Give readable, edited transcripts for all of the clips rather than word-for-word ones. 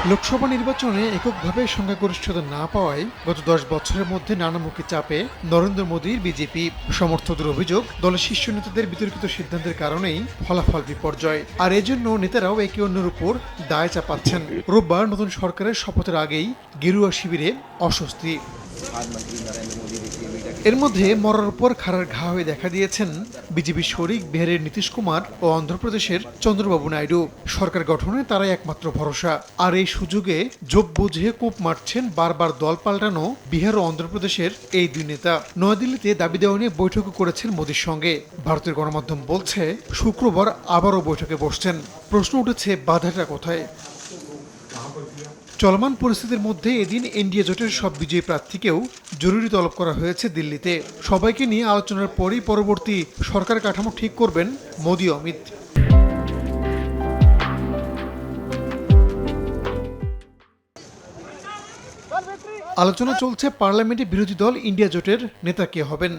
লোকসভা নির্বাচনে এককভাবে সংখ্যাগরিষ্ঠতা না পাওয়ায় গত 10 বছরের মধ্যে নানামুখী চাপে নরেন্দ্র মোদীর বিজেপি। সমর্থকদের অভিযোগ, দলের শীর্ষ নেতাদের বিতর্কিত সিদ্ধান্তের কারণেই ফলাফল বিপর্যয়। আর এজন্য নেতারাও একে অন্যের উপর দায় চাপাচ্ছেন। রোববার নতুন সরকারের শপথের আগেই গেরুয়া শিবিরে অস্বস্তি। এর মধ্যে মরার উপর খাড়ার ঘা হয়ে দেখা দিয়েছেন বিজেপি শরিক বিহারের নীতিশ কুমার ও অন্ধ্রপ্রদেশের চন্দ্রবাবু নাইডু। সরকার গঠনে তারাই একমাত্র ভরসা। আর এই সুযোগে যোগ বুঝে কূপ মারছেন বারবার দল পাল্টানো বিহার ও অন্ধ্রপ্রদেশের এই দুই নেতা। নয়াদিল্লিতে দাবি দেওয়া নিয়ে বৈঠকও করেছেন মোদীর সঙ্গে। ভারতের গণমাধ্যম বলছে শুক্রবার আবারও বৈঠকে বসছেন। প্রশ্ন উঠেছে বাধাটা কোথায়। চলমান পরিস্থিতির মধ্যে এদিন এনডিএ জোটের সব বিজয়ী প্রার্থীকেও জরুরি তলব করা হয়েছে দিল্লিতে। সবাইকে নিয়ে আলোচনার পরই পরবর্তী সরকার কাঠামো ঠিক করবেন মোদী অমিত। আলোচনা চলছে পার্লামেন্টে বিরোধী দল ইন্ডিয়া জোটের নেতা কে হবেন।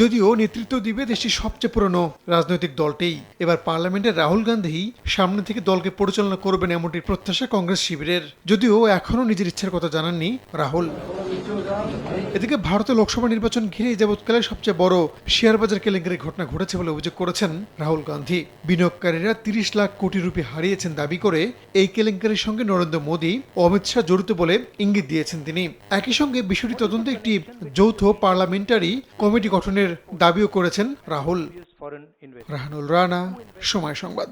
যদিও নেতৃত্ব দিবে দেশটির সবচেয়ে পুরনো রাজনৈতিক দলটিই। এবার পার্লামেন্টে রাহুল গান্ধী সামনে থেকে দলকে পরিচালনা করবেন এমনটির প্রত্যাশা কংগ্রেস শিবিরের। যদিও এখনও নিজের ইচ্ছার কথা জানাননি রাহুল। এদিকে ভারতে লোকসভা নির্বাচন ঘিরে যাবৎকালে সবচেয়ে বড় শেয়ার বাজার কেলেঙ্কারির ঘটনা ঘটেছে বলে অভিযোগ করেছেন রাহুল গান্ধী। বিনিয়োগকারীরা 30 লাখ কোটি রুপি হারিয়েছেন দাবি করে এই কেলেঙ্কারির সঙ্গে নরেন্দ্র মোদী ও অমিত শাহ জড়িত বলে ইঙ্গিত দিয়েছেন তিনি। একই সঙ্গে বিষয়টি তদন্তে একটি যৌথ পার্লামেন্টারি কমিটি গঠনের দাবিও করেছেন রাহুল। রাহানুল রানা, সময় সংবাদ।